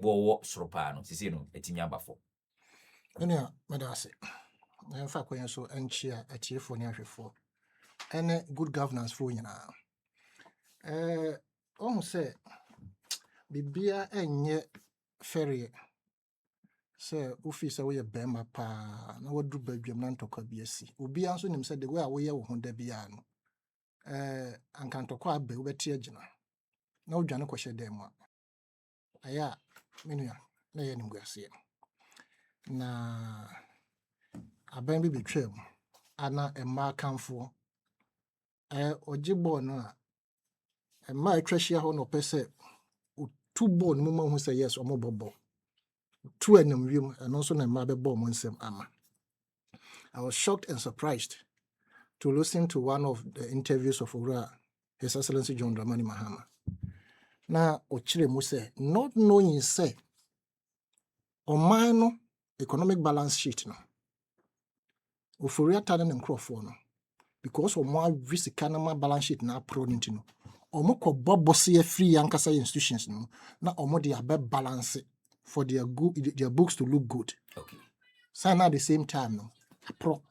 wo sropano sisi no etimi abafo ene medase fa kwen so enchia atiefo ne ahwefo ene good governance fo nyina ohun se bibia enye ferie se office wo ye bema pa na wadu badwam na ntokwa bi asi obi anso nim se de we a wo ye wo ho da bia no anka ntokwa abe wo beti agina na odwane kwhye dem a aya menua na ye nim guase na aban bi betwam ana emma kanfo ojibo no a emma atwahia ho no pese tu ball no mo hu se yes o mo bobo tu enam wiem eno so na emma be ball mo nsem ama. I was shocked and surprised to listen to one of the interviews of His Excellency John Dramani Mahama. Na ochire mu say not knowing say omano economic balance sheet no oforiata na Akrofuom no because omo avisika na balance sheet na pro ntino omo ko bobose free yankasa institutions no na omo dey abe balance for their books to look good. Okay. So now at the same time no pro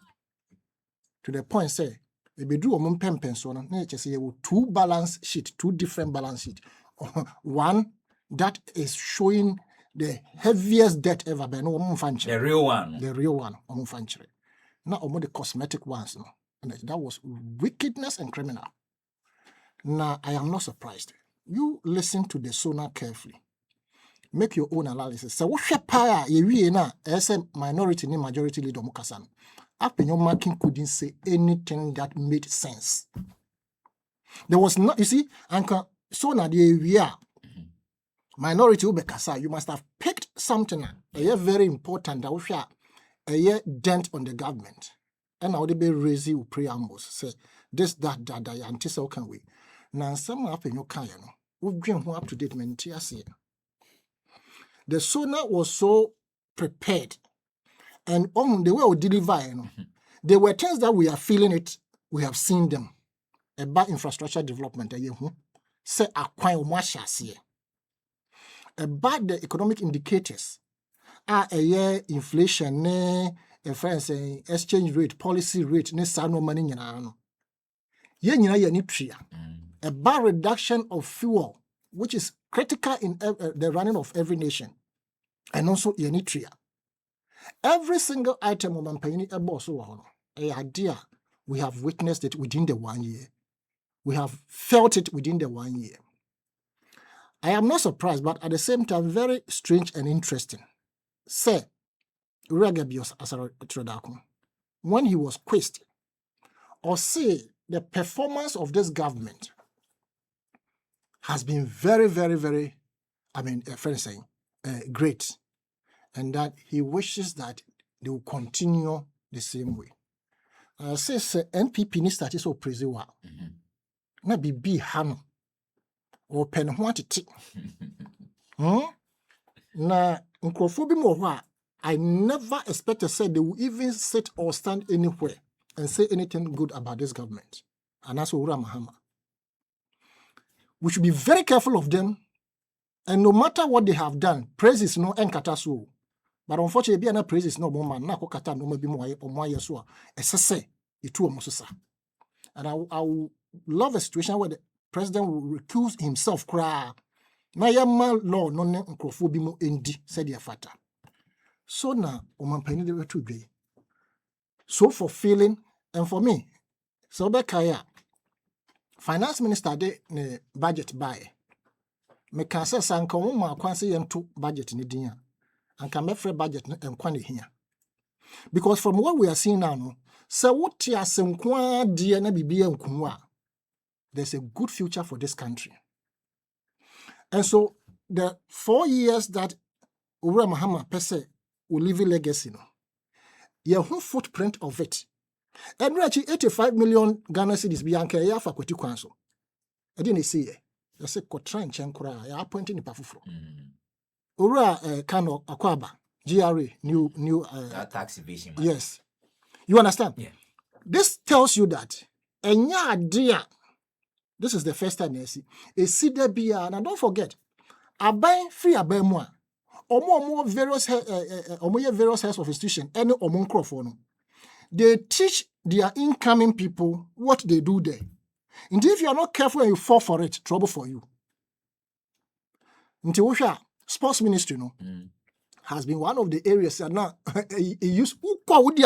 to the point say they be do omo pempen so no na say two balance sheet, two different balance sheet. One that is showing the heaviest debt ever by no omo fanchire. The real one omo fanchire. Na omo the cosmetic ones no. And that was wickedness and criminal. Now, I am not surprised. You listen to the SONA carefully. Make your own analysis. So, what share ye na as a minority ni majority leader mukasan. Up in your marking couldn't say anything that made sense. There was not, you see, Anka SONA the we are minority ubekasa. You must have picked something very important that we share a dent on the government. And I would be raising preambles. Say this, that, until so can we. Now, some up in your kayano, we've been up to date mentias. The SONA was so prepared, and on the way we deliver, there were things that we are feeling it, we have seen them about infrastructure development. Say acquire mwasha about the economic indicators. Inflation, exchange rate, policy rate, ne sano money nyina no. Ye nyina ye ni tria. About reduction of fuel, which is critical in the running of every nation, and also ye ni tria. Every single item of mampani ebo so ho no. Idea we have witnessed it within the 1 year. We have felt it within the 1 year. I am not surprised, but at the same time, very strange and interesting. Say, Regabios Asaro, when he was quizzed, or say the performance of this government has been very, very, very, great, and that he wishes that they will continue the same way. Says NPP ni started so praise wa. Na bibi hano or pen quantity. Na Akrofuom bi mo ho a I never expected say they will even sit or stand anywhere and say anything good about this government. And that's Mahama. We should be very careful of them. And no matter what they have done, praise is no enkatasu. But unfortunately, be praise is no more man. Na ko kata no maybe more yeso. Esese itu omososa. And I will love a situation where the president will recuse himself. Kra. Na yama law no ne Akrofuom bi mo endi said the fata. So now, omampani de wetu dwe. So fulfilling, and for me, so bekaya, finance minister de ne budget buy. Me can say sanka ma kwanse yento budget ni din and can make budget and kwane here. Because from what we are seeing now, no, so what ya senkwa die na bibia nkunwa, there's a good future for this country. And so the 4 years that Mahama pese will leave a legacy, no, your whole footprint of it. And actually 85 million Ghana cedis bianca ya fa kwati kwanso. I didn't see it. I said kotra nchenkura ya appointing ni pafufro. Kano Akwaba GRA new tax evasion. Yes. You understand? Yeah. This tells you that enya idea. This is the first time I see. A cedar bia, and don't forget, abai free abai moi. omo various various heads of institution, any omo nkrofo, they teach their incoming people what they do there. And if you are not careful and you fall for it, trouble for you. Until sports ministry, has been one of the areas that now use Kofi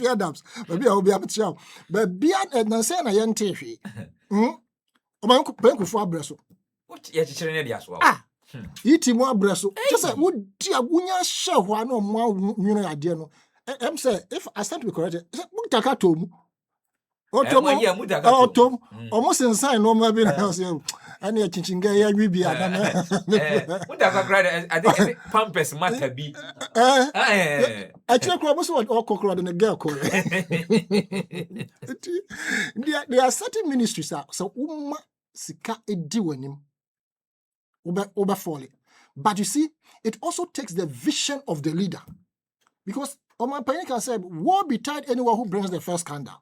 Adams, maybe I will be able to show. But beyond Nansen, I am Tiffy. Omanko Penku for Bresso. What yet as well? Eat him more Bresso. Just like would dear Wunya show one or more idea. I'm saying, if I stand to be corrected, Mutakatum. Tom, almost inside no maybe and you're teaching gay, we be what have I cried? I think Pampers matter be. I check almost what all cockroach and a girl call. There are certain ministries, so Sika e diwenim over falling. But you see, it also takes the vision of the leader. Because Oman Panika said, woe betide anyone who brings the first scandal.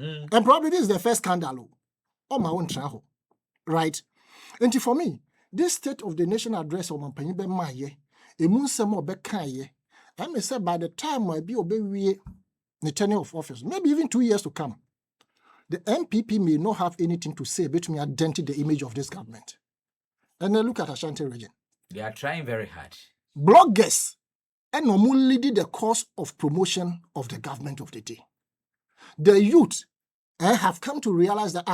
And probably this is the first scandal on my own travel. Right? And for me, this State of the Nation address on my penny maye, a moon some more bekaye, I may say by the time I be obey the tenure of office, maybe even 2 years to come, the MPP may not have anything to say between identify the image of this government. And then look at Ashanti region. They are trying very hard. Bloggers and normally leading the course of promotion of the government of the day. The youth have come to realize that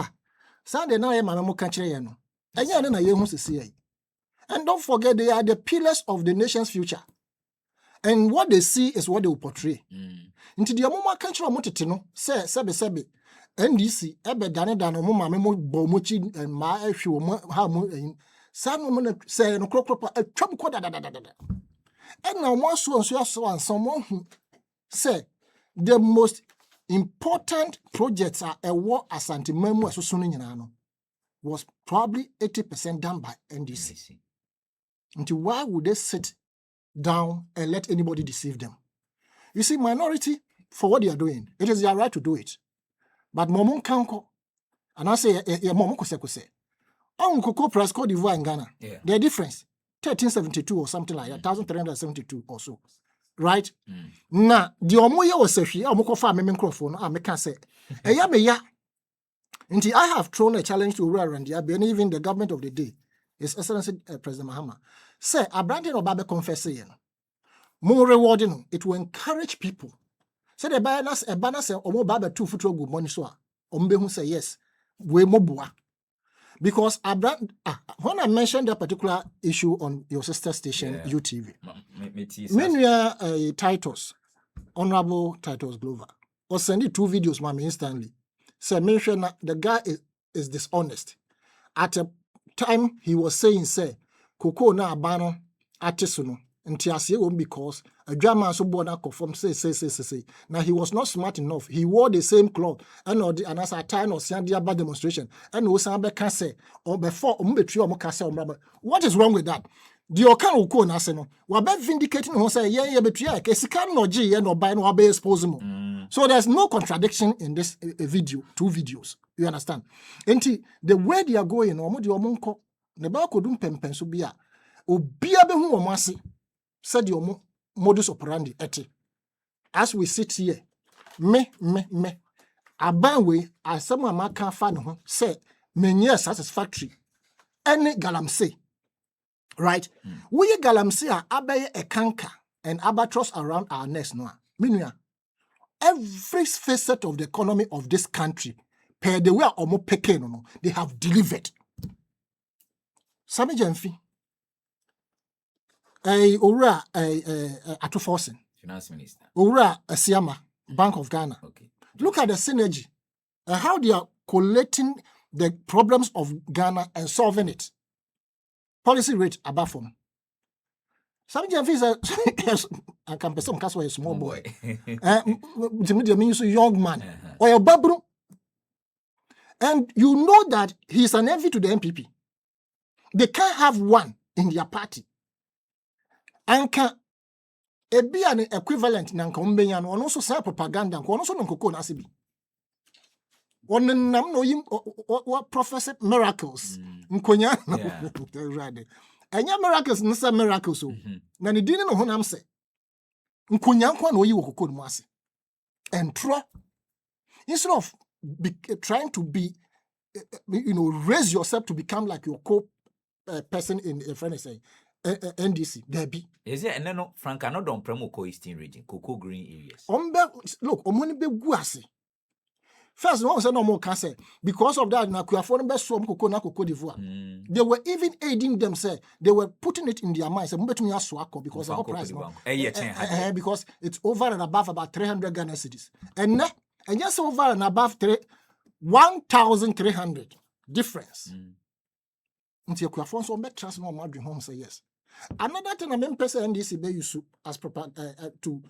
Sunday now and don't forget they are the pillars of the nation's future. And what they see is what they will portray. Into the moment country motitino say sebe NDC ebe dane mo memo bomochi and ma ehwe ha mo san mo say no kropropa atwam ko da. And now one so and someone say the most important projects are a war Asante Memu Asusuni was probably 80% done by NDC. Until why would they sit down and let anybody deceive them? You see, minority, for what they are doing, it is their right to do it. But Momon Kanko, and I say, Momon Kose, Koko Press Cote d'Ivoire and Ghana, their difference, 1372 or something like that, 1372 or so. Right? Now, the Omoya was a she, Omokofa microphone, I can say, Until I have thrown a challenge to rural and even the government of the day, His Excellency President Mahama, say, a branding of Babe confessing, more rewarding, it will encourage people. Say the banners, a banner say, Omo Babe 2 foot good money, so Ombe who say yes, we mobua. Because when I mentioned that particular issue on your sister station, UTV, Titus, Honorable Titus Glover, was sending 2 videos, mommy, instantly. So mention the guy is dishonest. At a time he was saying, say, Koko na abano artisono, and Tiasi won't because a drama so born Akrofuom say. Now he was not smart enough. He wore the same cloth and as a time or Sandia demonstration. And Osambe can say, or before Umbetri or Mokasa. What is wrong with that? The Okan Uko Naseno, Wabe vindicating who say, betria, Kesikan no G and no by no abe exposimo. So there's no contradiction in this video, 2 videos. You understand? And the way they are going, Omodi Omonko, Neba Kodum Pempensubia, Obia Behu Omasi, said your modus operandi eti. As we sit here, me, Abanwe, as someone ma can fan say, menye satisfactory. Any galamsey. Right? We galamsey are abaye a canker and albatross around our necks no. Meaning, every facet of the economy of this country, per the way omo peke no, they have delivered. Sami Jenfi. Ora Atufosin, Finance Minister. Ora Asiama, Bank of Ghana. Okay. Look at the synergy. How they are collating the problems of Ghana and solving it. Policy rate above from. Some Jenfi I can person cast a small boy. To means a young man or a babru. And you know that he is an envy to the MPP. They can't have one in their party. Anka be an equivalent nanka umbeyan or also say propaganda or also non coco nasibi. On the nam no him what Professor Miracles. Nkonya. Right. And your miracles, no miracles. So na ni didn't know honam say. Nkonya nkwa no yi wokoko no ase. And try instead of trying to be raise yourself to become like your person in a friend say NDC there be. Is it and no Frank no don premo Eastern region, Cocoa Green areas. Look, omoni be gu ase. First, no one said no more can say because of that. Na Akrofuom be so cocoa na Cocoa d'Ivoire. They were even aiding them. Say they were putting it in their minds. Say betumi aswako because the price no. Because it's over and above about 300 Ghana cedis. And just over and above 1,300 difference. Until Akrofuom so make trust no madri home say yes. Another thing I mean person NDC be use as proper to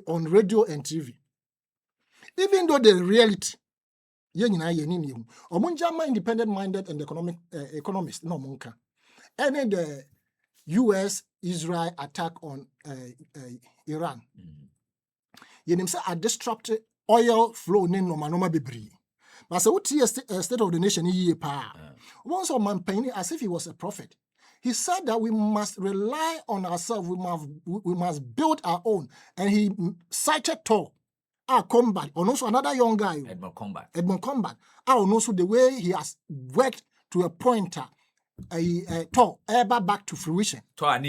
on radio and TV. Even though the reality, Omunjama independent-minded and economist, no monka. And the U.S.-Israel attack on Iran. You say a disrupted oil flow in no bibri. But so what state of the nation ye pa. Once a man painted as if he was a prophet. He said that we must rely on ourselves. We must build our own. And he cited Tano. Combat, and also another young guy, Edmund Combat. And also the way he has worked to a point, to ever back to fruition. And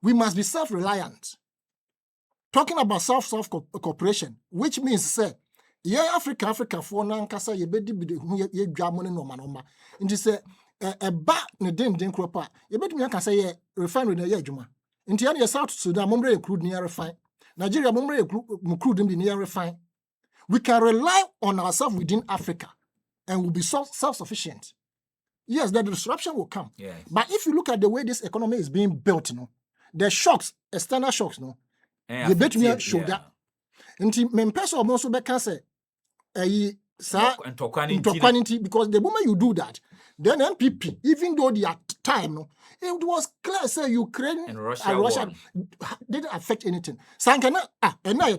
we must be self-reliant. Talking about self-cooperation, which means say, Africa for nankasa ye bedi ye dwamone no manoma. Nti say ba ne den kropa, ye betumi aka say ye refinery na ye adwuma. Nti ya South Sudan momre crude near refine. Nigeria momre crude be near refine. We can rely on ourselves within Africa and we'll be self-sufficient. Yes, the disruption will come. Yes. But if you look at the way this economy is being built, the shocks, external shocks, you bet me show that. Nti mempeso almost be can say because the moment you do that, then MPP, even though their time, it was clear say Ukraine and Russia didn't affect anything. Sankana and now you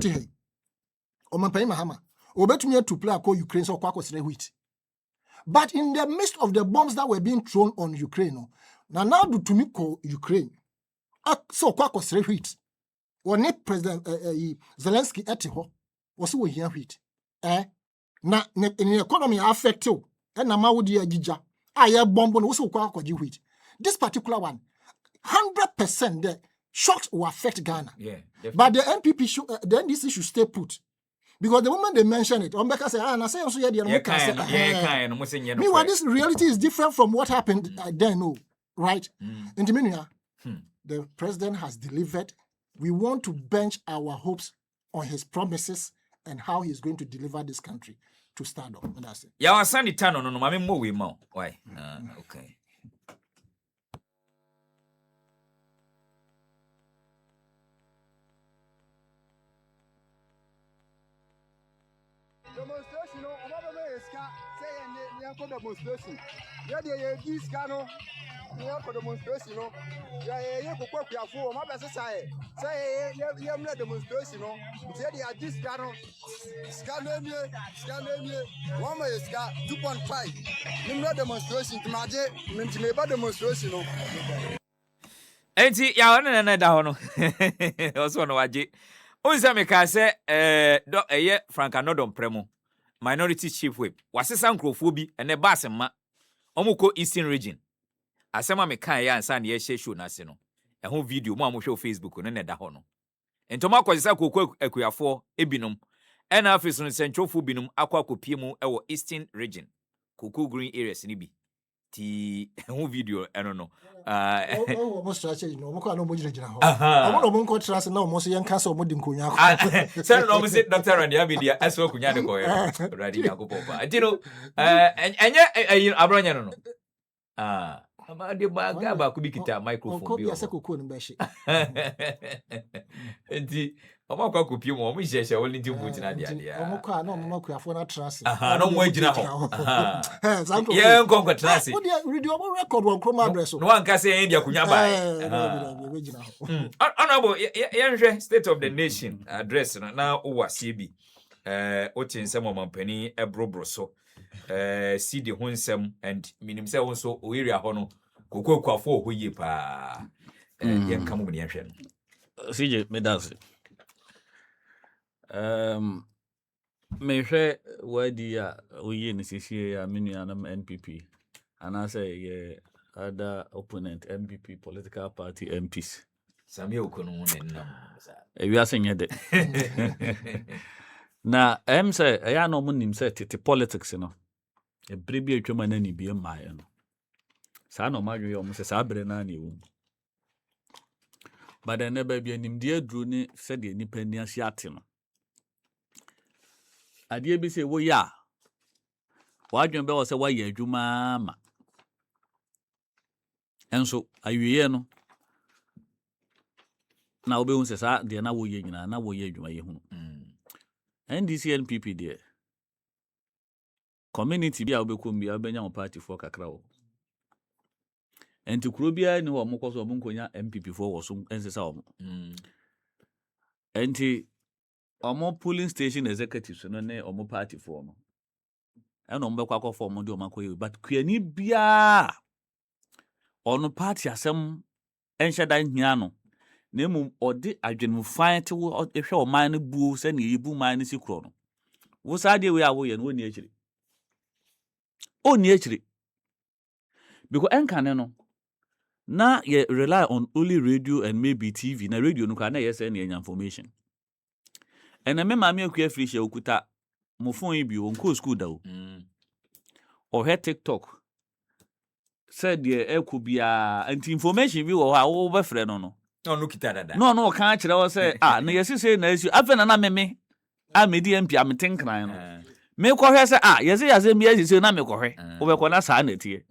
Omanpai Mahama, obetumi to play call Ukraine so kwakosre wheat. But in the midst of the bombs that were being thrown on Ukraine, now do to me call Ukraine. So kwakosre wheat. When President Zelensky etiho was we here wheat. Na in the economy affect you. And na mawudi agija. Aye bomb no so kwakwaji wheat. This particular one, 100% the shocks will affect Ghana. Yeah, but the NPP should, the NDC should stay put. Because the moment they mention it, Ombeka say, and I say also meanwhile, this reality is different from what happened then, no, right? In Dominia, the president has delivered. We want to bench our hopes on his promises and how he's going to deliver this country to stand up. And that's it. Yeah, Asani Tano, no, mami mo we mo. Why? Okay. Demonstration, no, say demonstration. Yeah, this cano. Demonstration, no. Yeah, Akrofuom, my best say, demonstration, no. Say this cano. Scan 1 way 2.5. No demonstration to my day, demonstration, no. Enti ya wana na da hono. Oso no waje. Unsa me ka se Frank Anodon Premo. Minority Chief Whip. Wasesa Akrofuom bi ene ba asema. Omuko Eastern region. Asema me kan ya ansa na ye share show na se no. Ehun video mo amohwe Facebook no ne da hono. Entoma akwesa kokko akuyafo ebinom. Ena afis no sentwofo binom akopie mu ewo Eastern region. Cocoa Green areas ni bi. Ti ehun video eno no. Almost strategy no. Mo kwa no mo jina ho. Omo no mo trust na mo so yen kan so mo di nkonya akọ. Say no mo say Dr. Randy Abidia aso kunya de ko e. Randy Yakopopa. Antino enye abronya no. Ama de ba ku bi kita microphone bi. Ko bi ase kokko no be hye. Enti Omo kwa kupim omo hye woni di boot na dia dia. Omo kwa na omo kuafo na trase. No mo agina ho. Sanko. Yeah, nko trase. What dia radio omo record won chroma address. No one can say India kunya bai. Honorable, yenhwe State of the Nation address na owase bi. Otinsem omampani ebrobro so. See the honsem and minim se won o area ho no kokokuafo ho yi pa. Yen kamu ni yenhwe no. CJ medase. Mehwe wadi ya oye ni sisi ya minuanam NPP and I say other opponent MPP political party MPs. Sami okono nenam sa. We are saying that. Na say ya no munim say tete politics no. E brebi atwama na ni bi ma ya no. Sa no madwe yo mo say sa bre na na ewu. But then never be anim de adru ni se de nipa ni ase ate no. Ade bi se wo ya. Wadwen be wo se wa ya adwuma ma. Enso awiye no. Na obehu se sa de na wo ye nyina na wo ye adwuma ye hu. NDC NPP de community bia obekom bia obenya mo party for kakra wo. Enti kuro bia ni wo mokọ so mo nkonya MPP for wo so ensesa wo. Enti omo polling station executives no ne omo party for no. Eno mbe kwakọ for mo de omo akoye but kuani bia ono party asem enhyeda hia no. Nemu ode adwenu fan te wo ehwe o man no buo se ne yibu man no sikro no. Wo sa de we awo ye no oni akire. Oni akire. Because enkane no na ye rely on only radio and maybe TV. Na radio no ka na yes any information. And me mama akua free she okuta mo phone bi won ko school da o. Or he TikTok. Said ye ekubia anti information bi wo ha wo be frɛ no. No kita dada. No kan kire wo say na yesi say na asu afena na meme medi MP am tenkran no. Me ko hwe say yesi me yesi say na me ko hwe. Wo be ko na sa na tie.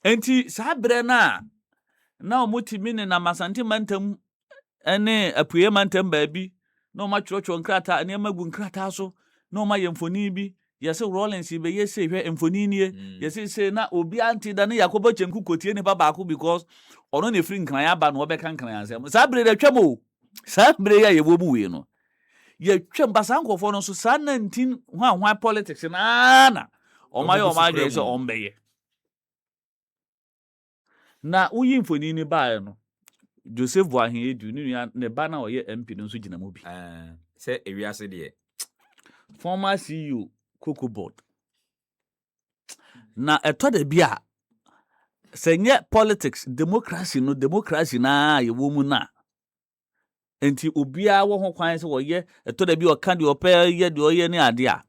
Enti sa bre na omotimi ne na masante mantam ene apuye mantam baabi na oma chwochwo nkrata ne magu nkrata so na oma yemfoni bi yesi Rollins be yesi hwe emfoni nie yesi say na obi anti da ne Yakobo chenku kotie ne baba ko because ono ne free nkran ya ba no obe kan nkran asem sa bre da twam sa bre ya yewo mu we no ye twam ba san kofo no so sa 19 hwa politics na oma je so ombeye na uyi mfoni ni ba no Joseph Boahen edu ni ne ba na oye MP no so gina mo bi se ewiase de former CEO Cocoa Board na eto de bia senye politics democracy na ye wo mu na enti obia wo ho kwan se wo ye eto de bia o kan de o pe ye de o ye ni ade a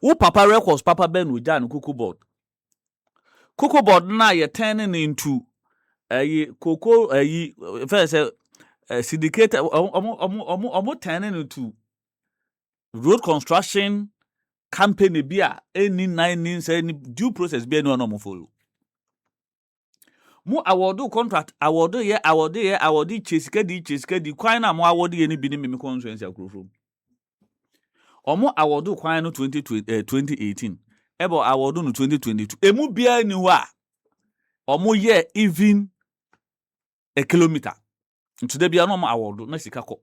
wo papa records papa ben oja no Cocoa Board na ye turning into cocoa first syndicate turning into road construction company bia any 9 say due process bia no mo follow mu award contract award chesika di kwan na mo award ye ni bi ni me constituency Akrofuom omo award kwan no 2018 ebo award no 2022 emu bia ni wa omo ye even a kilometer today bia no mo award na sika ko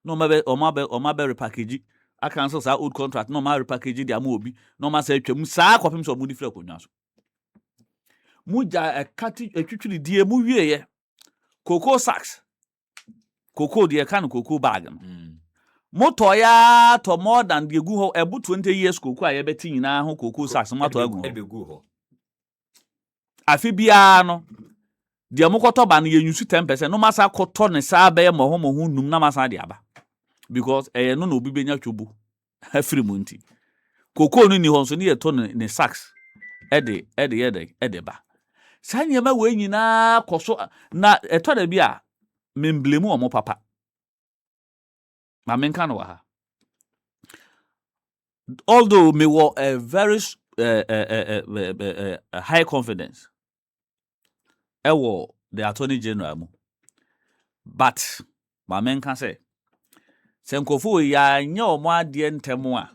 no ma be repackage I cancel sa old contract no ma repackage di amobi no ma sa atwam sa kwapem so mo di fra konwa so muja atwitwiri die mu wie ye cocoa sacks cocoa die kan cocoa bag no moto ya to more than the gu ho ebu 20 years cocoa ya beti nyina ho cocoa sacks moto agu ho afi bia no die mokoto ba no ye nyusu 10% no ma sa koto ne sa ba ye mo ho num na ma sa de aba because no na obi benya twobu afiri mu nti cocoa no ni ho so ne ye to ne sacks ede ba sanye ma we nyina koso na eto da bia memblemu omo papa ma menka no ha although me were a very high confidence the attorney general mu but ma menka say Senkofo ya nya omo ade ntemu a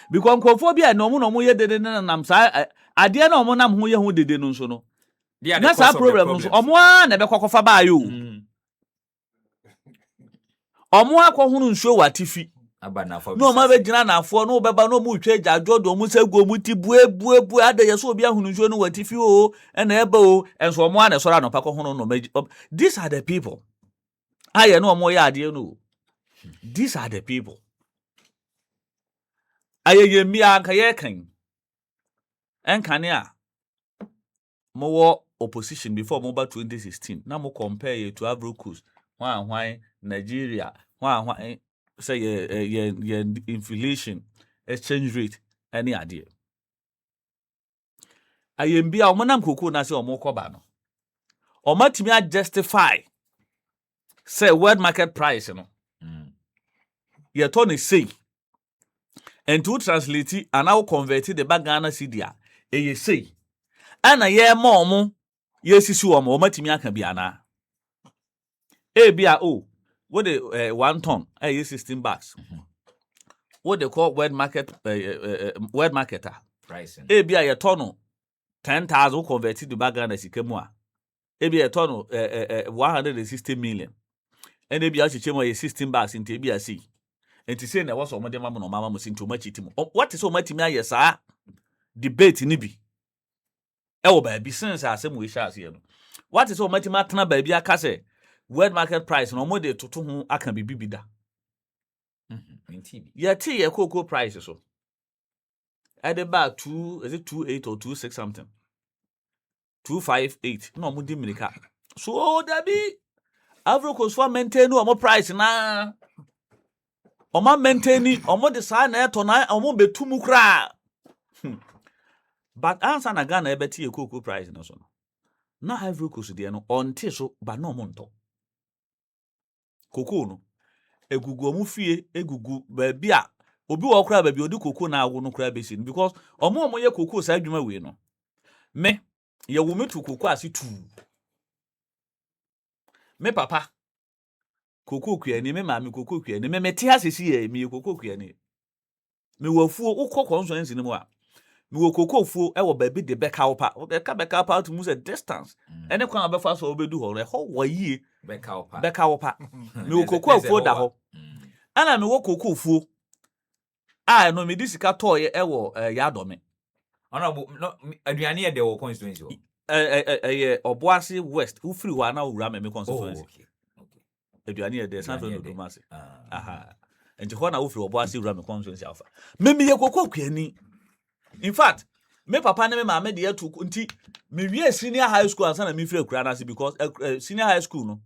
because nkofo bia na omo ye dede na nam sa ade na omo nam ho ye ho dede no nso no na sa problem no so omo a na be kokofa ba yo omo akohunu nsuo watifi abanafo no ma be gina na afo no beba no mu twa gyajodo mu sagu mu ti bue ade ye so obi ahunu nsuo no watifi o na eba o enso omo a na sora no pakohunu no these are the people aye no omo ya ade no. These are the people. Aye mi anka ye kan. Enkane a mo opposition before Mobile 2016. Na mo compare ye to Ivory Coast, hwan Nigeria, hwan say ye inflation, exchange rate, any idea. Aye mbia o monam koko na se o mo koba no. O matimi a justify say world market price no. Ye turn say and to translate it and now convert the back Ghana cedi a ye say ana ye mo ye sisi wo mo matimi aka bia na e bia o what the 1 ton 16 bucks what they call world market pricing e bia ye ton 10,000 convert the back Ghana sikemu a e bia ye ton 160 million and e bia chichemo ye 16 bucks into e bia see. And to say na was omode mama no mama musin too much itimo. What is so much me aye saa debate ni bi. E wo ba bi sense asem we sha ase no. What is so much me atena ba bi aka say world market price no omode toto ho aka bibi bi da. Ye ti ye cocoa price so. At the back 228 or 26 something. 258 no omudi mirika. So that be Ivory Coast for maintain no more price na. Oma maintain omo de sa na eto na omo betumu kra. But answer na Ghana ebeti cocoa price no so. Na Ivory Coast de no onte so ba no mo nto. Cocoa no egugu omu fie egugu ba bia obi wo kra ba bi odi cocoa na awo no kra besi because omo ye cocoa sa adwuma we no. Me ye wo metu cocoa ase tu. Me papa cocoa kuani me maami cocoa kuani me mete asesi ye me cocoa kuani me wafuo ukọ constituency ni mu a me wo cocoa fuo e wo ba bi de beka wo pa beka pa to mu se distance ene kwan abefa so obedu ho re ho wa yie beka wo pa me wo cocoa fuo da ho ana me wo cocoa fuo a no me di sika to ye e wo ya do me honorable no aduane ye de wo constituency ye Obuasi West ufiri wa na owura me constituency aduane ye de Sanford no do mase aha enti ho na ufiri Obuasi owura me constituency alpha me ye cocoa kuani. In fact, me papa ne me mama de atu nti me wie senior high school ansa na me firi akura na se because senior high school no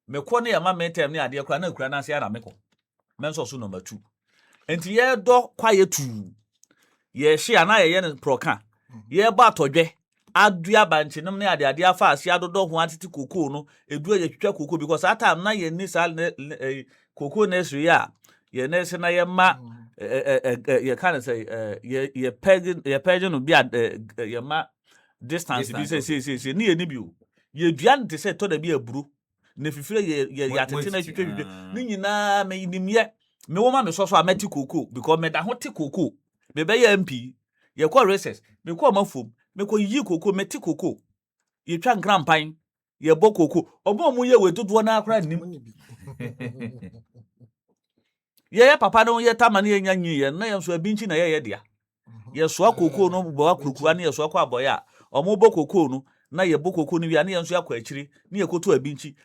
me kọ ne ya ma me term ne ade akura na akura na se ya na me kọ me nso so number 2 enti ye do kwaye tu ye hye ana ye ne proka ye ba atodwe adua banchenem ne ade afa ase adodo ho atiti kokoo no edu ye twetwa kokoo because that time na ye ni sal kokoo na esri ya ye na se na ye ma ye kind of say ye pagin no bia ye ma distance bi say ni ye ni bi o ye duan te say to da bi aburu na fifire ye atete na twetwa ni nyina me nimye me wo ma me so ameti kokoo because me da ho te kokoo me be ye MP ye kwa recess me kwa mafom me kwa yi kokoo meti kokoo ye twa nkrampan ye bo kokoo omo ye we dodo na akra nim ye papa no ye tamane ye nyanyi ye na ye so abinchi na ye dia ye so kokoo no bo akurukura na ye so akwa aboya omo bo kokoo no na ye bo kokoo no wi na ye so akwa akiri na ye koto abinchi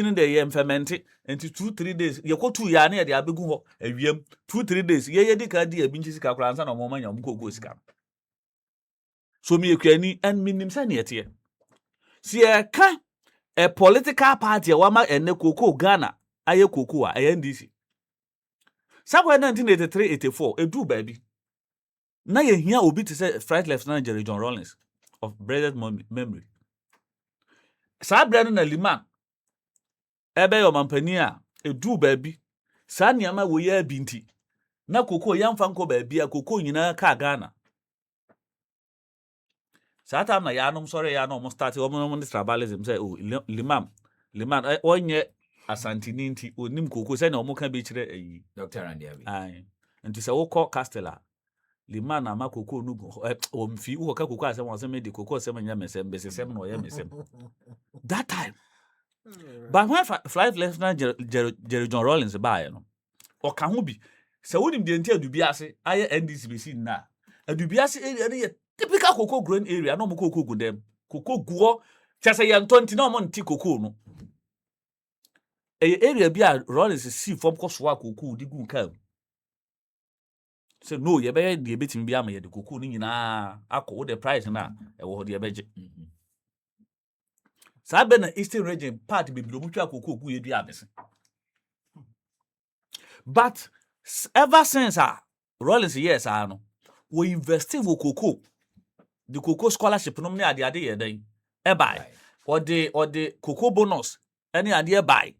no de ye ferment enti 2-3 days ye koto ya na ye de abegu ho awiem 2-3 days ye di ka di abinchi sika kura ansa na omo manya omo kokoo sika so me ekwani and minim sa na yete si e ka a political party wa ma ene kokoo Ghana aye kokoo a NDC Sabwe 1983-84, edu baby. Na ye hia obi to say Flight Lieutenant Jerry John Rawlings of breaded memory. Sa brand na liman. Ebe yo mampani a edu baby. Sa niama wo ye binti. Na koko yamfa nko baby a koko nyina ka Ghana. Sa time na ya no sorry ya no mo start wo mo tribalism say oh liman onye Asante ninti onim koko se na omo ka be kire ayi Dr. Andiabi. ai nti se wokọ Castella lima na ma koko nu o mfi wo ka koko asem won se me de koko asem nya mesem be sesem na o ya mesem that time but when Flight Lieutenant Jerry John Rawlings buy no o ka ho bi se wonim de nti adubi ase aye NDC be sin na adubi ase area ne typical cocoa growing area no mo cocoa gu dem cocoa guo chese ye ntonti na mo nti cocoa no area bi a Rawlings see from koso cocoa di gu kam so no ye be de betim bi ama ye de cocoa ni nyina akọ the price na e wo de be je sa be na Eastern region part be bi omutwa cocoa gu ye dua abese but ever since Rawlings yes no we invested wo cocoa the cocoa scholarship no me ade ye den e buy or the cocoa bonus any ade buy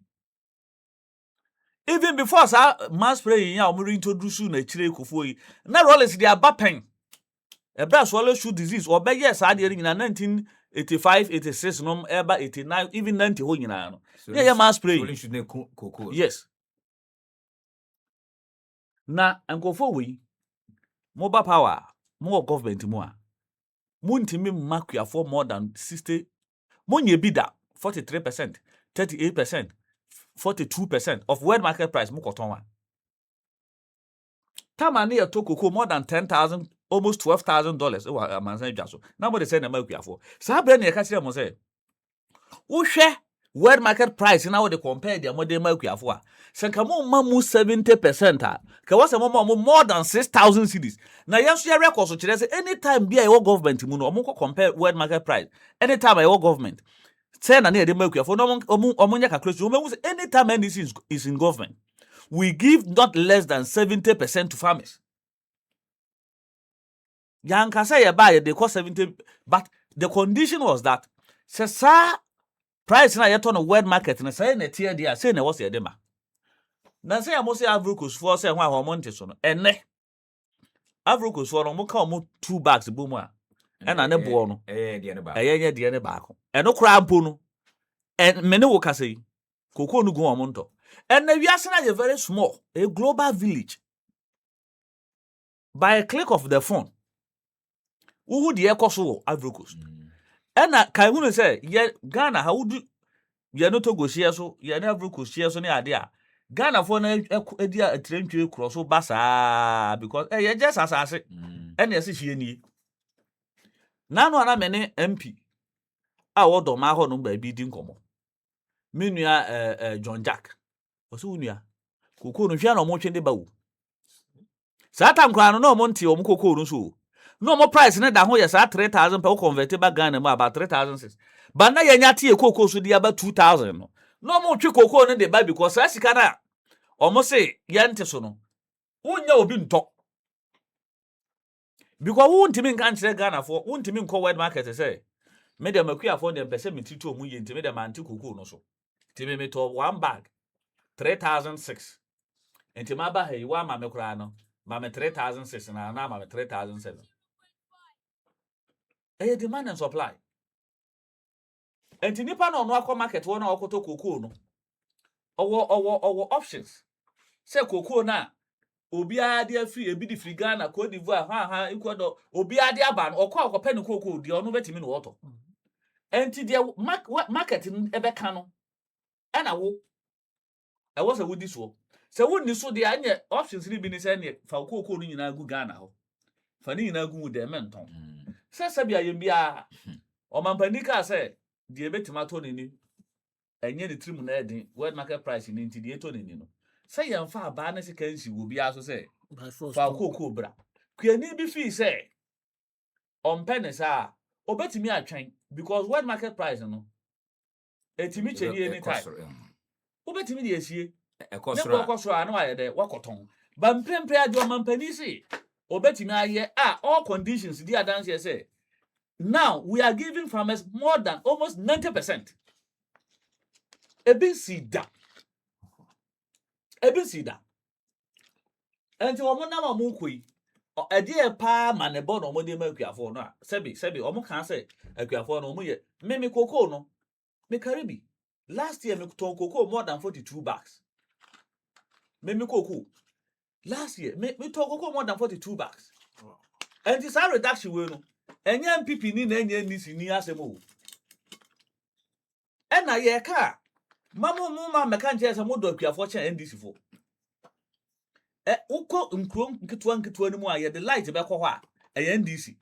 even before mass spray ya omo introduce na chire kofo yi na Rawlings dey abapen e bra swallow shoe disease or be yes ade nyina 1985 86 no eba 89 even 90 ho nyina no yeah mass spray cocoa. yes na enkofo we mobile power more government mu a muntimi makua for more than 60 monye bida 43%, 38%, 42% of world market price mu koton wa. Tama ne to cocoa more than $10,000 almost $12,000 e wa amansan dwa so. Na mo de say na makua for. Sa bre ne ka kire mo say wo hwe world market price na wo de compare dia mo de makua for a. Senka mo ma mu 70% a ka wo se mo more than 6,000 cedis. Na yenso ya record so kire say anytime bia your government mu no mo compare world market price. Anytime your government say na de makua for no omo nya calculation o say anytime NDC is in government we give not less than 70% to farmers. Yanka say you buy they cost 70 but the condition was that say price na yet on the world market na say na tier dia say na was ye dem. Na say am say Africos for say hwan homonte so no ene Africos for no mo ka mo 2 bags bo mu a na ne bo no de ne ba. eye de ne ba ko eno kra mpo no en me ne wo ka say koko no gu omonto and na wiase na very small a global village by a click of the phone who the ekoso Africos and na kai hu no say ye Ghana how do ye no Togo share so ye na Africos share so ne ade a Ghana for na edi a trentwe cross so basa because ye just asase and ye se hie ni na no na me ne MP a wodo ma ho no ba bi di nkomo menua John Jack oso unua koko no hwia na omo twende ba wo sa tam kra no omo nte omo koko no so no omo price ne da ho ye sa 3,000 per convert ba Ghana mu about 3,006 ba na ye nya tie koko so dia ba 2,000 no omo twe koko no de ba because sa sika na omo se ye nte so no unya obi nto because wo ntimi nkan kire Ghana for wo ntimi nko world market say me de makua for dem pese metito omu ye ntimi de manti koko no so timi me to one bag 3,006 enti ma ba he wa ma me kura no ma me 3,006 na ma me 3,007 demand and supply enti nipa na ono akọ market wo na okoto koko no owo options say koko na obi ade afri ebi di free Ghana Cote d'Ivoire ha Ecuador obi ade aba no okọ akọ pen koko di ono betimi no woto enti de market ebe ka no na wo e was a wudi so se wonni so de anye options ni bi ni se ne fa koko no nyina gu Ghana ho fa ni nyina gu de menton se bia yem bia o mampani ka se de betima to ni enye de trim na edin world market price ni nti de to ni no se yem fa ba na se kansi wo bia so se fa koko bra kwani bi fi se on penisa obetimi atwen because world market price no etimi cheni anytime obetimi de esie ekosoro anu ayede wakoton ba mpempe ade o mampani si obetimi aye all conditions di adance say now we are giving farmers more than almost 90%. Ebin sida enti omo na ma mu koi ade e pa ma ne bo no mo de ma akuafo no a sebi omo kan say akuafo no mo ye me koko no me karibi Last year, me ton cocoa more than 42 bags. Me cocoa. Last year, me ton cocoa more than 42 bags. Wow. And this a reduction we no. And yan people ni na yan ni sini asemo. And na ye ka. Mama meka nche se mo do akuafo chen NDC fo. Uko nkrom nketwa ni mu a ye the light be kɔ hɔ a NDC.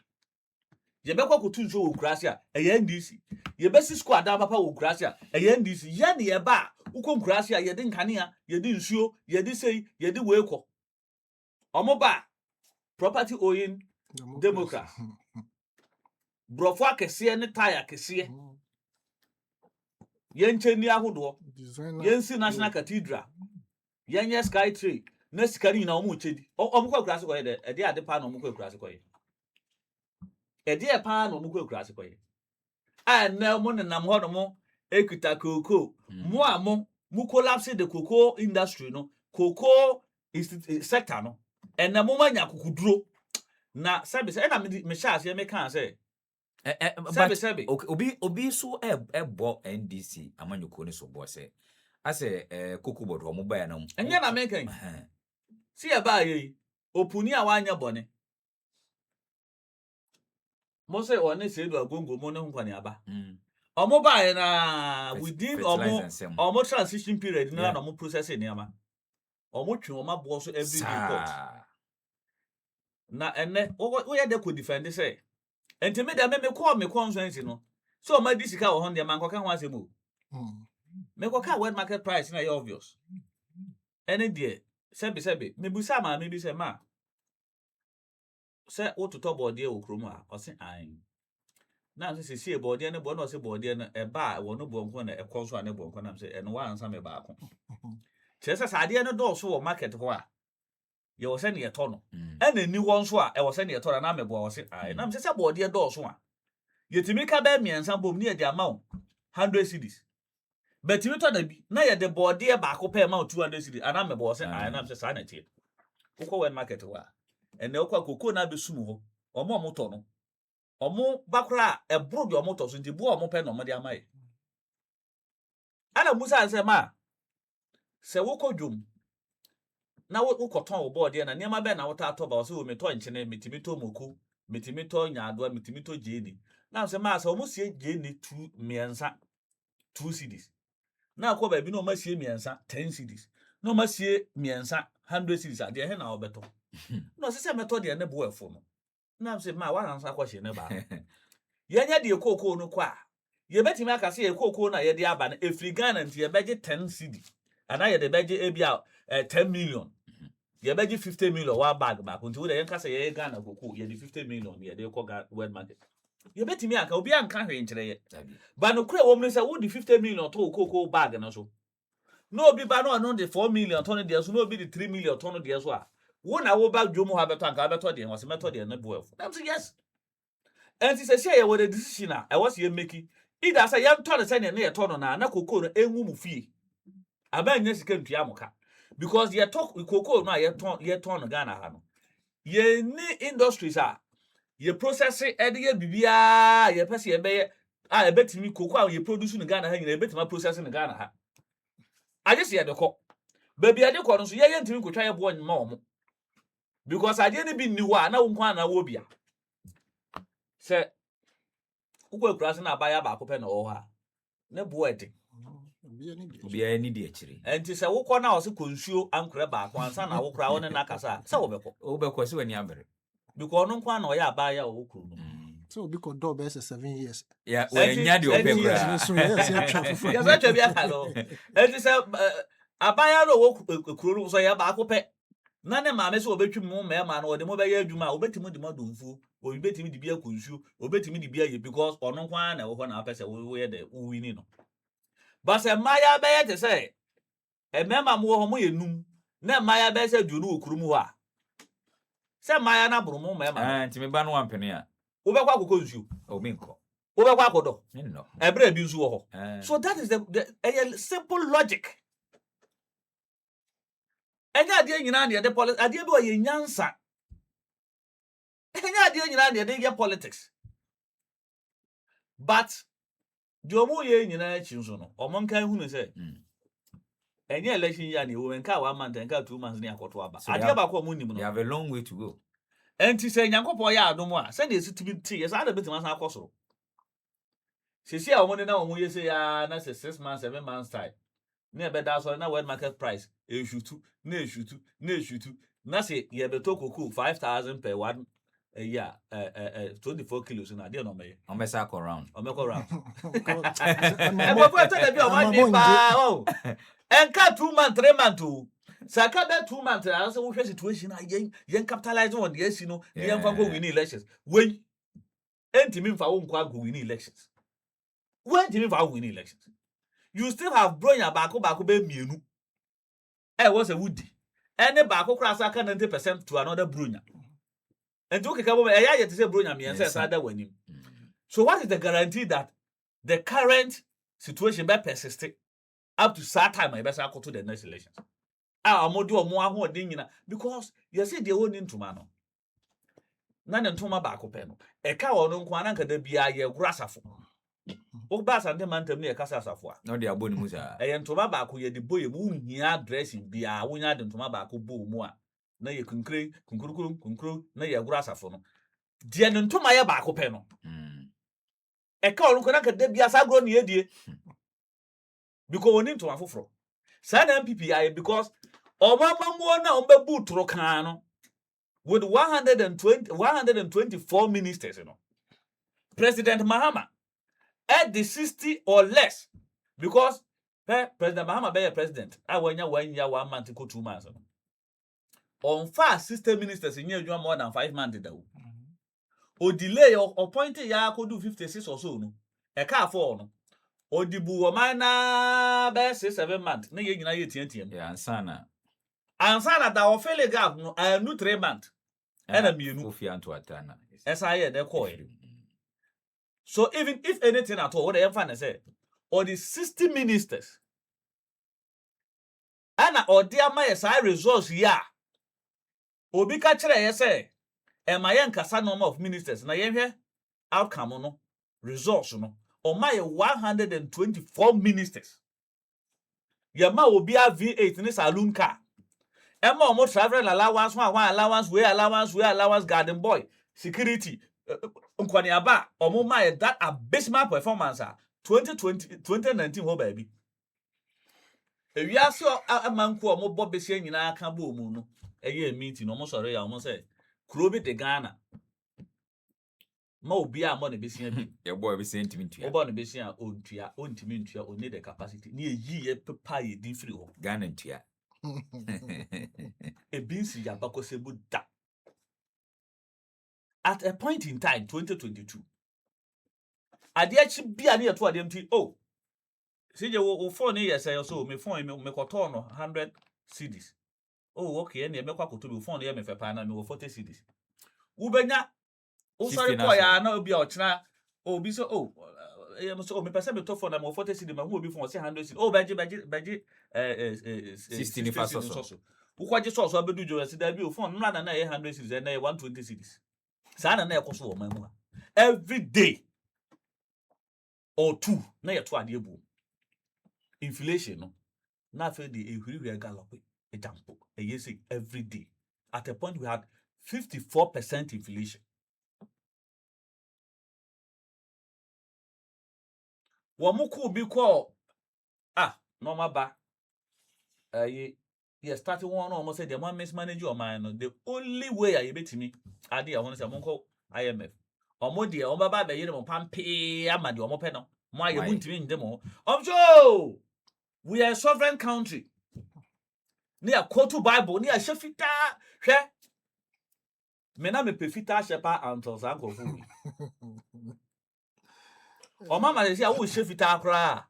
Ye be kɔ kotu nso wo kurase a NDC. Ye be si squad da papa wo kurase a NDC. Ye ne ye ba uko kurase a ye de nkanea, ye de nsuo, ye de sei, ye de we kɔ. Omo ba property owning Democrats. Brofo akese ne tire akese. Yenche ni ahodo. Yensi National Cathedral. Yenye Sky Tree. Na sikari na omu chedi. Omu kwa kurase kwa ye. Ede ade pa na omu kwa kurase kwa ye. Ede pa na omu kwa kurase kwa ye. Na omu na ho no mo ekuta cocoa. Mo amo mu collapse the cocoa industry no. Cocoa sector no. Na mo manya kukuduro. Na sabe se na me sha ase me kan se. Sabe. Okay, obi so bo NDC amanyoko ni so bo se. Ase cocoa board omo ba ya na. Enye na me kan. Si e ba ye. Opuni a wanya bone. Mo se one se do agongo mo ne ho kwani aba. Omo ba ye na within omo transition period na omo process ni ama. Omo twe omo abo so every report. Na ene wo ye de ko defend say. Enti me da me constituency no. So omo di sika wo ho de man koka ho asemo. Me koka world market price na ye obvious. Ene de sebe me busa ma me bi se ma. Se wo to board e wo kromu a o se an. Na se sie board e ne bo na se board e no e ba wo no bo nko na e konso ane bo nko na se eno wa ansa me ba ko. Chese sa ade no do so wo market ho a. Ye wo se ne ye to no. Ena ni wo nso a e wo se ne ye to na me bo wo se an. Na me se board e do so a. Ye timi ka ba miensa bom ni e de amount 100 cedis. But you to na bi na ye de board e ba ko pay amount 200 cedis ana me bo wo se an na me se sa na tie. Uko wet market ho a. Ene okwa koko na be sumu ho. Omo to no. Omo bakra e bro bi omo to so nti bu omo pe no mo de amaye. Ana musa se ma se wokodwum na wokoton wo board na niam be na wota to ba so wo meto nchene metimi to moku metimi to nyaado metimi to jeni na se ma se omo sie jeni 2 miensa 2 cedis na ko ba bi no ma sie miensa 10 cedis no ma sie miensa 100 cedis ade he na obeto no se meto de ne bo efo no na se ma wa ansa kwahye ne ba yenya de kokoo no kwa ye betimi aka se ye kokoo na ye de aba na efri Ghana nti ye beje 10 cedi ana ye de beje ebia 10 million ye beje 50 million wa bag back nti wo de yenka se ye Ghana kokoo ye de 50 million ye de ko world market ye betimi aka obi anka hwe nkyere ye ba no kura wo mne se wo de 50 million to kokoo bag na so no obi ba no de 4 million to no de so no obi de 3 million to no de so a wo na wo ba dwomu ha beto anka beto de wo se meto de ne bo efo na say yes. And she say ye with a decision I was ye making either say yam to the say ne ye to no na kokoo no enwu mu fie aba nya sika ntua moka because ye talk kokoo no ye ton no Ghana ha no ye ni industries a ye process e de ye bibia ye pese ye be ye a betimi kokoo a ye produce no Ghana ha nyina ye betima process no Ghana ha aje se ye de ko baby ade ko no so ye ntimi kotwa ye bo nyima omo because ade ne bi ni ho a na wo nkwa na wo bia se ukwe kurase na abaya ba ko pe na wo ha ne bo ede obi ani de akire enti se wo kɔ na wo se konsuo ankre ba ko ansa na wo kura wo ne na kasa se wo bɛkɔ se wani abere because no nkwa na ɔyɛ abaya wo kuru no so obi ko do be 7 years ya we nya de ope kura so yes ya traffic ya sa twa aka no enti se abaya no wo kuru no so ya ba ko pe na ne maame se obetwi mu mema na ode mo be ya adwuma obetimi de madumfu obetimi de bia konsuo obetimi de bia ye because ɔno nkwa na wo hɔ na apese wo ye de wo wini no but se maya be ye te se mema mo ho mo ye num na maya be se dunu okuru mu ha se maya na buru mu mema nti me ba no wampene a wo be kwa akoko nsuo o me nko wo be kwa akodo no ebra bi nsuo ho so that is the simple logic. Enya ade nyina na de politics ade bi o ye nyansa enya ade nyina na de ye politics but Jomo ye nyina chinso no. Omon kan hu ne say. Any election ya ni wo nka 1 month nka 2 months ni akoto aba. Ade ba ko omo nim You no. have a long way to go. Enti say Nyankopon ya adom a, say na esitibi ti, yes ada betima san akosoro. Sisi a omo ne na omo ye say ya na say 6 months 7 months time. Na be da so na world market price eshutu na say ye beto koko 5,000 per one a year 24 kilos na dey no me. On be circle round. Omeko round. I'm E go for tell be o ma dey pa o. Enka 2 months 3 months o. Saka be 2 months I say wo hwe situation na yen capitalize on the esi no yen fa go win elections. When entimi mfa wo nkwa go win elections. When entimi mfa win elections. You still have bronya baako be mienu. Was a woody. Any baako kra saka 90% to another bronya. And you can come yet to say bronya me and say other when. So what is the guarantee that the current situation be persist up to that time I best go to the next elections? Amodu omo ahoden nyina because you say they own into man. Na ne ntoma baako pe no. Eka ono nko ananka da bia ye grasafo. Oba sande mantem ne ekasa asafo a. No dey aboni mu sa. Ntoma baako ye de boye mu nhia dressing bia wonya de ntoma baako bo mu a na ye kunkurum na ye grasafo no. De ne ntoma ye baako pe no. Eka ono nko ananka da bia sagro ne yedie. Because oni ntoma foforo. Sa na MPP aye because Obama na ombebu tro kan no with 124 ministers, you know. President Mahama at the 60 or less because President Mahama be a president. I want ya 1 year 1 month to 2 months. On fast system ministers in you more than 5 months. O delay or appointed ya could do 56 or so no. E ka for no. O dibu o mana be 6-7 months. Na ye nyina ye tiantiam. Yeah, Ansana Da ofele gap no anu 3 months. And mienu. Kofi Anto Atana. SIA they call it. So even if anything at all, what I find say, or the 60 ministers, and or dear my SI resource ya. Obi ka kire ye say, e my kasa number of ministers na ye hwe outcome no resource no. Or my 124 ministers. Ye ma obi a V8 ni saloon car. Emma omo travel allowance one allowance garden boy security nkwani aba omo my that abysmal performance 2019 ho baby ewiaso amanku omo bobese nyina aka bo mu no eye meeting omo sore ya omo say krobi de Ghana ma obi a mo ne besia bi Your boy be saying to me to obo ne besia ontua ontimi ntua oni the capacity ni eyi ye pepa ye din free ho Ghana ntia. Ebinsi yabakosebu da. At a point in time, 2022. Adiachi bia ne to adem ti oh. Sije wo phone ye say so me phone me koto no 100 cedis. Oh okay, na me kwa koto be phone ye me fe pa na me 40 cedis. Wo benya wo sorry ko ya na obi a ochina obi so oh so me pese me to phone na me 40 cedis ma hu obi phone say 100 cedis. Oh beji 16 so. Ukwaje so abedu jo se da bi o phone na 100 cedis na 120 cedis. Sa na ekoso o mamu every day or two na ye to ade ebu inflation no na fe the ehwiri gallop e jampo e yesi every day at a point we had 54% inflation. Wamuku bi ko normal ba you starting one almost say the one mismanage your mind. The only way I betimi ade I want to say monko IMF. Omo de o baba be yire mo pampe amade omo pe no. Mo aye muntimi ndemo. So we are a sovereign country. Ni a quote Bible ni a shefita hwe. Me na me pefita shepa antos Akrofuom. O mama dey say wo shefita akra.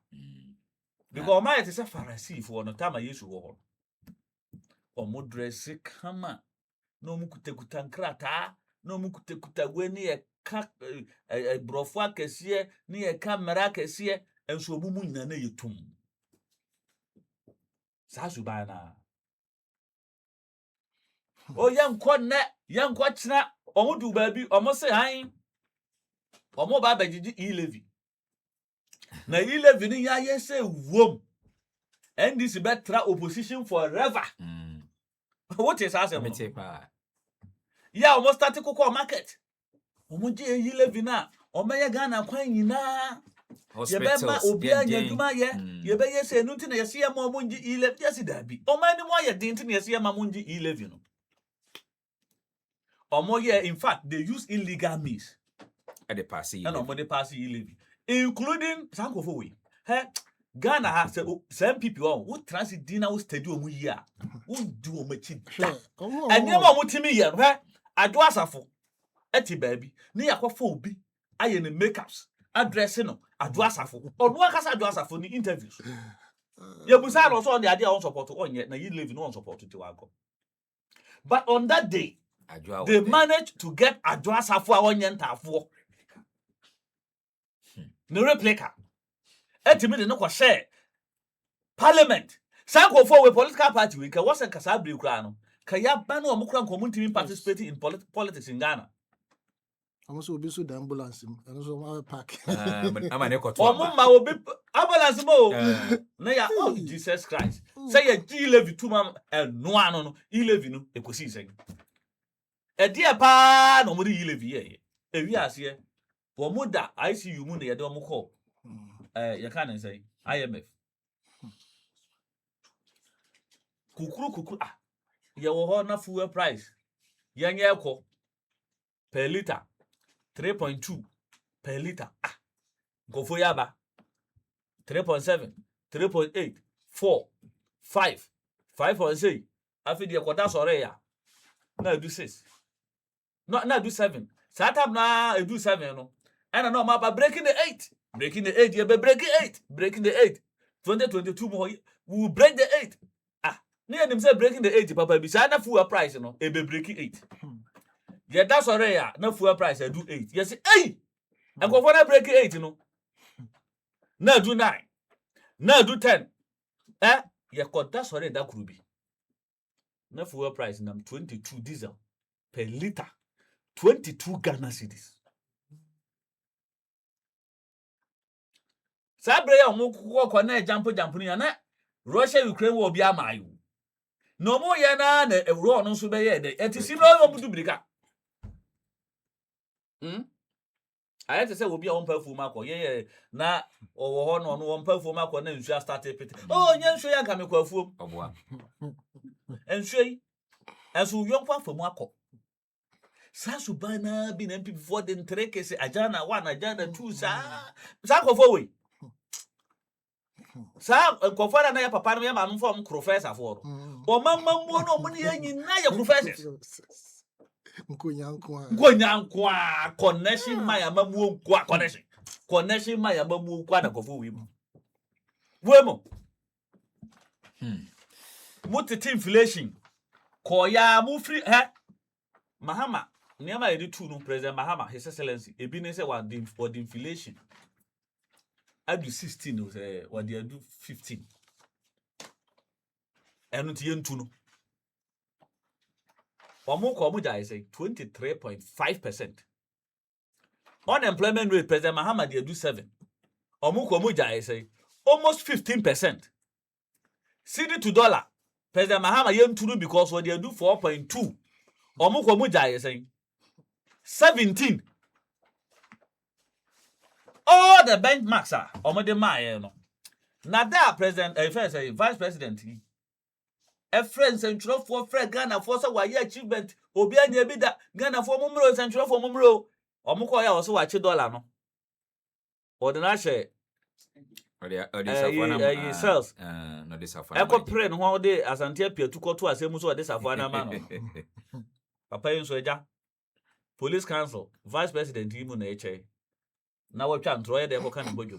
Because my it is a Pharisee for no time yesu wo. Omo dress kama no mu kutekuta nkrata no mu kutekuta we ni e ka brofo akese ni e camera akese enso omumu nyina na yetum sa suba na o yankọ kina omo du ba bi omo se han omo ba bagigi e levy Na 11 ya say wom. And this better opposition forever. What is asem? Mete pa. Ya almost start to market. Omo je 11 na. Omeye Ghana kwan nyina. Yebema obi anya dwuma ye. Yebe ye say no nti na yesi ma omo nji 11 yesi dabi. Omani mo ye din nti na yesi ma mo nji 11 no. Omo ye in fact they use illegal means. At the passy. And omo they pass 11. Including Sankofo we. He Ghana has some people who transit dinner who stadium here. Who do omo chi. And you omo timi ye no he ado asafo. Eti baby. Ni yakofo obi aye ne makeups. Address no ado asafo. Ono akasa ado asafo ni interviews. Ye busa no so on the idea on support onye na you live no on support to wako. But on that day they managed to get ado asafo a onye ntafo. No replica. Etimi de no kwa share parliament. Sankofo we political party we ka wose kasa bri kura no. Ka ya ba no omukura nkomu ntimi participating in politics in Ghana. Almost will be so the ambulance and also my pack. I'm an echo. Omuma will be ambulance mo. Na ya oh Jesus Christ. Say ya G11 2 man and no ano no 11 no ekosi sen. E dia pa no mo di 11 ye. E wi ase wo mo da ICU mu na ye de mo call. You can say IMF. Kukuru ah. Ye wo ho na fuel price. Ye nye ekọ per liter 3.2 per liter. Ah. Go for yaba. 3.7, 3.8, 4, 5, 5.6. Afi de kwada sore ya. Na do 6. Na do 7. Satam na do 7 no. And no ma breaking the 8. Breaking the 8, you be breaking 8. Breaking the 8. 2022 more we will break the 8. Ah, near them say breaking the 8, papa. Beside na fuel price, no, e be breaking 8. Yeah, that's already no fuel price. I do 8. You say, hey, I go for that breaking 8, you know. Now do 9. Now do 10. You got that's already that could be. No fuel price, now 22 diesel per liter. 22 Ghana cedis. Sabre ya omo kokko na jump ni na Russia Ukraine wo bia mayu. No mo ye na ewro no so be ye de. Enti simro wo budu brika. Ayete se wo bia won pafu makọ ye na owo ho no won pafu makọ na nsu start pete. Oh nya nsu ya nka me kwafuom. Oboa. Nsu yi. Asu yon kwa famu akọ. Sasu bana bi na mp before den treke se ajana 1 ajana 2 sa kofo we. Sa nkofara na ya papa no ya ma mfo professor for. O mamma mu no mu ne yin na ya professors. Nkonyankwa connection ma ya mamu nkwa connection ma ya mamu nkwa na kofo we mu. Wemo. Mutiti inflation. Ko ya mu free Mahama niama edi tu no President Mahama His Excellency ebi ne say what the inflation. I do 16 no say what they do 15. Enu ti yentu no. Omo jai say 23.5%. Unemployment rate President Mahama they do 7. Omo jai say almost 15%. CD to dollar President Mahama yentu no because what they do 4.2. Omo jai say 17. All the benchmarks are omo de my no. Na da president first vice president a friend central for friend Ghana for so why achievement obi anya bi da Ghana for mumro central for mumro omo ko ya so wachi dollar no. Ordinary share odi sales no de safana. E ko pray no ho de asante apietu ko to asemu so de safana ma no. Papa yin so eja police council vice president imu na eche na watwa ntroye de ko kan bojo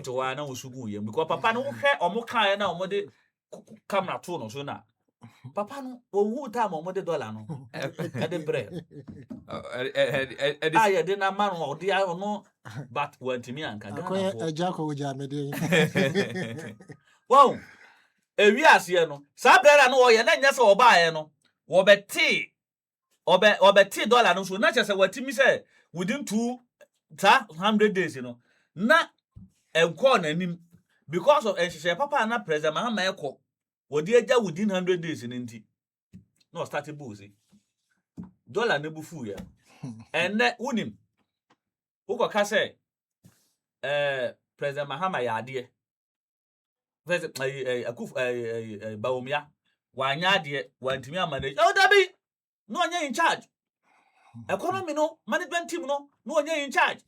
to wa na usugu ye because papa no hwe omo kan na omo de camera to no so na papa no owu time omo de dollar no e de bre aye de na man o de no but wantimi anka Ghana for eja ko uja me de wow ewi ase no sa brera no wo ye na nya se oba ye no wo beti dollar no so na chese watimi se within 200 days, you know. Na enko na nim because of enhyehyɛ papa na president Mahama ekɔ wodi agya within 100 days ni nti no start bulls dollar ne bufu ya enne unim ukoka sɛ president Mahama ya ade president akuf Bawumia wanya ade wantimi amanage dabi no onye in charge economy no management team no onye in charge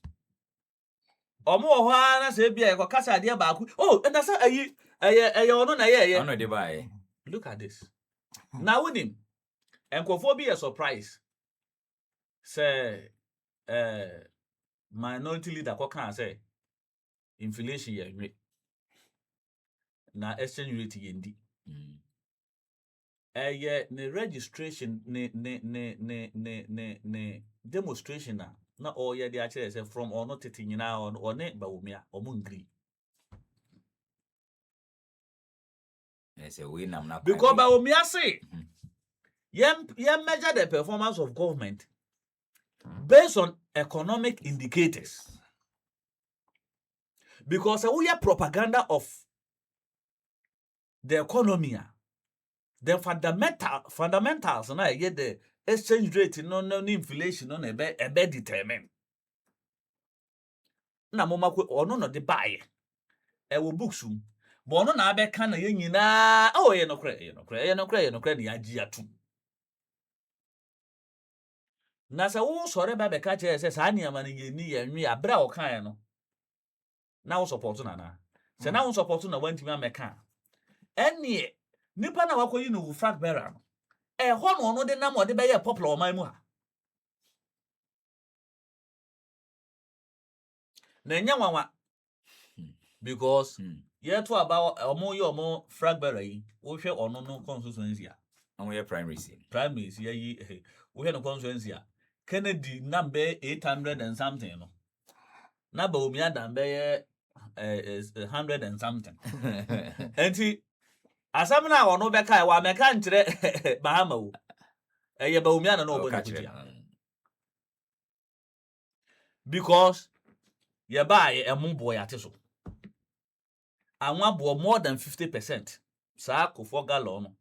omo ho na se bia e kokasa ade baaku and say ayi ono na ye ono de bae look at this now unim enkofo be a surprise say minority leader can say inflation ye na exchange rate ye ndi ne registration ne demonstration na all ye dey actually say from or not tete nyina on ne Bawumia omungri say we nam na because Bawumia say ye measure the performance of government based on economic indicators because we are propaganda of the economy the fundamentals na get the exchange rate no inflation no ebe determine na mo makwe ono no de bae e wo books but ono na abeka na ye nyina ye no kra na agi atu na se wo sore ba beka che se sa nia ma ye ni ye nwi abra o kan no na wo support na se na wo support na wantimi ameka enie nipa na wakoyi no flag bearer no ho no ono de nam ode be ye popular o man mu ha na nya nwanwa because yet to about omo flag bearer yi wo hwe ono no constituency a omo ye primaries yi wo hwe no constituency a Kennedy number 800 and something no na Bawumia dan be ye 100 and something enti asamna ono beka wa meka nkyere Mahama wo ye Bawumia na no obo kutia because ye buy emu boy ateso anwa bo more than 50% sa Akrofuom gallon no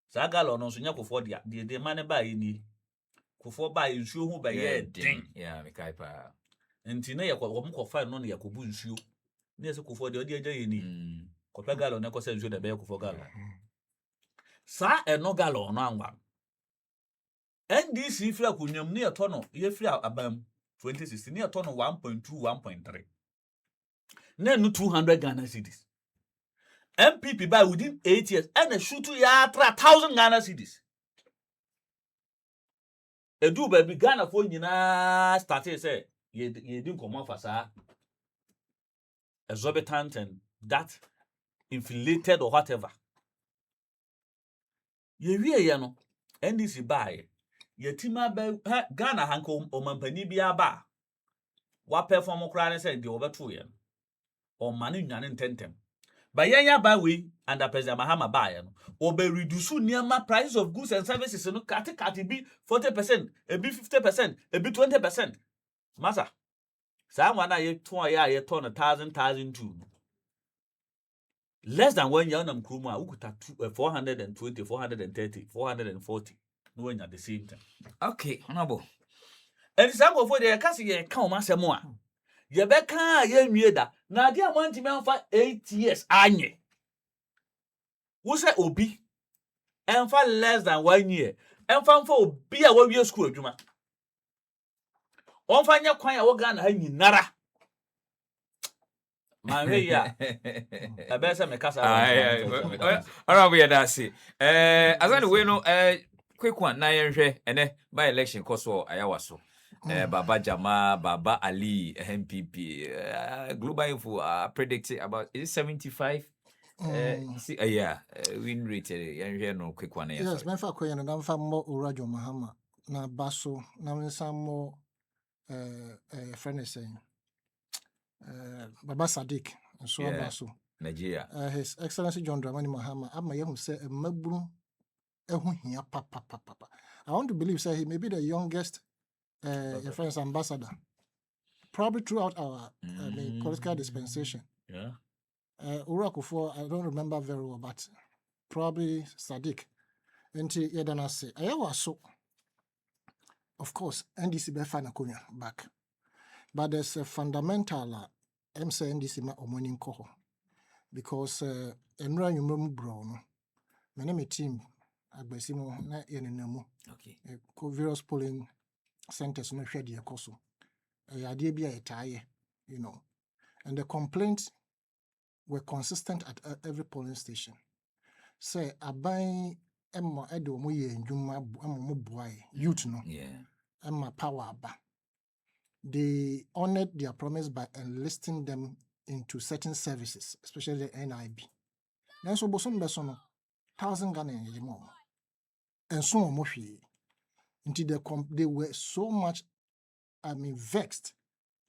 sa gallon no so nya Akrofuom dia de mane buy ni Akrofuom buy nsuo hu ba ye den me kai pa enti na ye ko mo ko fa no na ye ko bu nsuo na ye se Akrofuom de odi agya ye ni ko pa gallon na ko se nsuo de be Akrofuom gallon sa eno gallon no anwa NDC fira kunyam ne yeto no ye fira abam 2016 ne yeto no 1.2 1.3 na no 200 Ghana cedis MPP by within 8 years and a shoot ya 1,000 Ghana cedis edu ba bi Ghana fo nyina started say ye din komo fasa exorbitant and that inflated or whatever ye wie ye no NDC buy ye tima ba Ghana hanko omampani bia ba wa perform kra ne say de obeto ye o mane nwane ntentem ba yenya ba we under President Mahama buy no obe reduce niema price of goods and services no kate bi 40%, ebi 50%, ebi 20%. Masa sa wana ye ton ya ye ton 1,000 less than 1 year nam krumu a ukuta 420 430 440 no when at the same time. Okay, honorable. And some of the kasi ye ka o masemo a ye beka ye nwie da na ade amantimi amfa 8 years anye wo say obi emfa less than 1 year emfa obi a wawie school adwuma onfa nya kwan a wo Ghana ha nyinara man we ya abese me kasa honorable ya dasi Azani we no quick one na yenhwe ene by election koso ayawa so Baba Jama, Baba Ali, MPP, Global Info are predicting about is it 75? Win rate. No quick one. Yes, my fa koyen na mfa mo Urajo Mahama na baso na nsa mo friend is saying Baba Sadiq so baso Nigeria. His Excellency John Dramani Mahama ama ye hu say maburu ehu hia papa. I want to believe say he may be the youngest friend's ambassador, probably throughout our political dispensation. Yeah. Akrofuom, I don't remember very well, but probably Sadiq. And yedana say, I was so. Of course, NDC be fine back, but there's a fundamental. I'm saying NDC ma omoni nko because enra nyumrem bro no. My name is team. Agbesimo na yenenemu. Okay. Various polling centers no hwede ekoso. Ade bia etaye, you know. And the complaints were consistent at every polling station. Say aban emma edo mo ye ndwuma mo boy youth no. Yeah. Emma power aba. They honored their promise by enlisting them into certain services, especially the NIB. Then so bosom beso no 1,000 Ghana yen mo. And so mo hwe. Until they were so much, vexed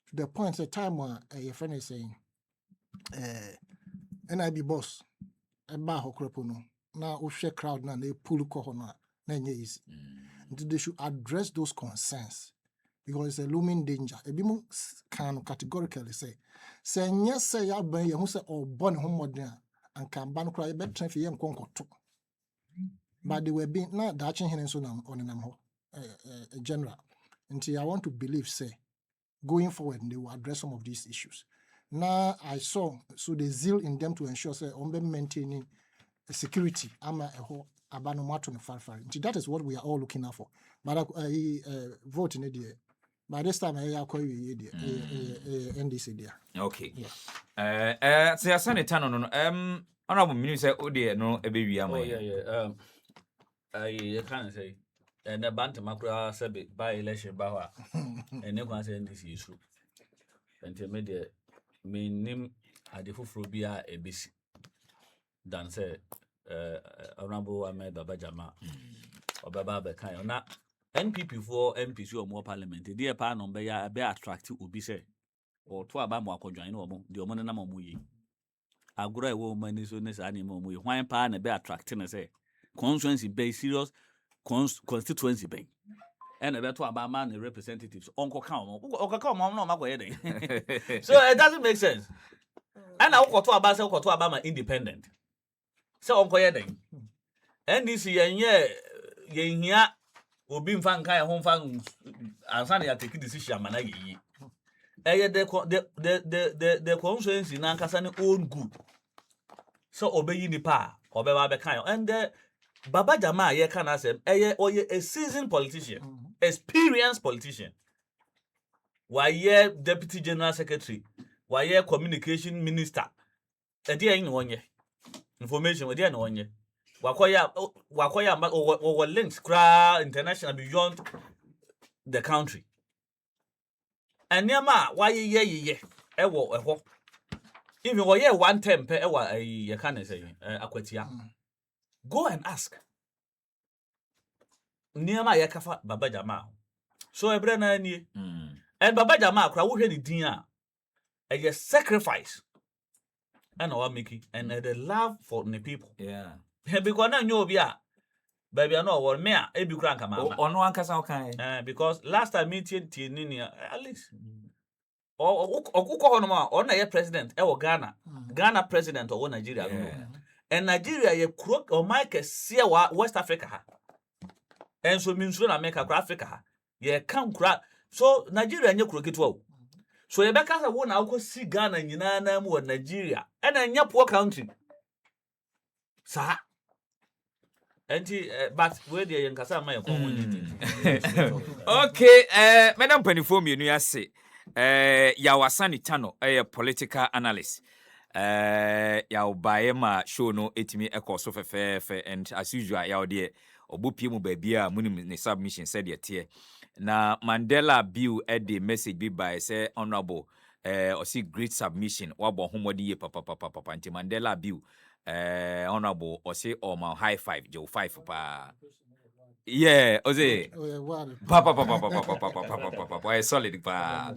to the point at time where your friend is saying, NIB boss, a bar no. Now, we crowd now, they pull corona, then easy. Until they should address those concerns because it's a looming danger. A bimu can categorically say, yes, say, ya ben, you say, or born home there and can ban cry better for young conquer. But they were being not dashing him on an general. Until I want to believe, say, going forward, they will address some of these issues. Now I saw the zeal in them to ensure, say, on maintaining security. I'm a whole abanomato no far. That is what we are all looking out for. But I vote in the by this time I call you NDC there. Okay. Yeah. Say Asani Tano no. Honorable Minister Ode no ebe Oh yeah. I can't say. And the bantam makura said by election bawa. And no one say this is true. Intermediate name at the Fufrobia ABC. Dan say Honorable Ahmed Babajama or Baba Bekai. Now NPP for MPs or more parliament. Dear pan on be attractive ubi say or to about more join or the Omonana Muyi. I grow a woman is on this animal. We wine pan and be attracting say constituency based serious constituency bank. And about to about man representatives. Uncle come no matter. So it doesn't make sense. And I got to about my independent. So Uncle Yeding. And this year, yeah, will be fan kind home fan Asani take decision managi. The constituency in Ankasani own good. So obey the pa, obey Babakan. And the Baba Jama ye can ask him, a seasoned politician, experienced politician. Why ye deputy general secretary? Why ye communication minister? A dear in 1 year. Information with dear in 1 year. Wakoya or links cra international beyond the country. And Yama, why ye ewo. Even why ye 1 term per ewa ye can say Aquatia. Go and ask. Niama yakafa Baba Jama. So a brand ni. And Baba Jama cry who the dinner. A sacrifice. And our Mickey and the love for the people. Yeah. Because now you be baby I know what me e bi kura nkama. Ono ankasa okan. Because last time meeting Tini at least. Okuko hono ma na ye president e wo Ghana. Ghana president or Nigeria no. And Nigeria ye kuro o Mike se wa West Africa ha. And so means na America kura Africa ha. Ye kan kura so Nigeria nye kuro ketu o. So ye beka say wo na akọ si Ghana nyina na mu Nigeria. And anya poor country. Sa but where the Yankasa my Okay, Madam Pennyform, you say, Asani Tano, a political analyst. Yaw Baema show no etimi echo so fair, and as usual, yaw dear, Obupimu babia, munim submission said yet here. Na Mandela Bill at the message be by say honorable, or see great submission, wabo homodi papa, anti Mandela Bill. Honorable or say my high five Joe 5 pa yeah oze papa solid pa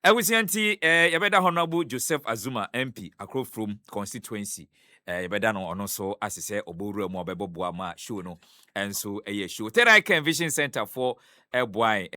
ewusianti yebeda honorable Joseph Azumah MP Akrofuom Constituency yebeda no ono so asese obowura mu obeboboa ma show no enso show Tera Vision Center for Boy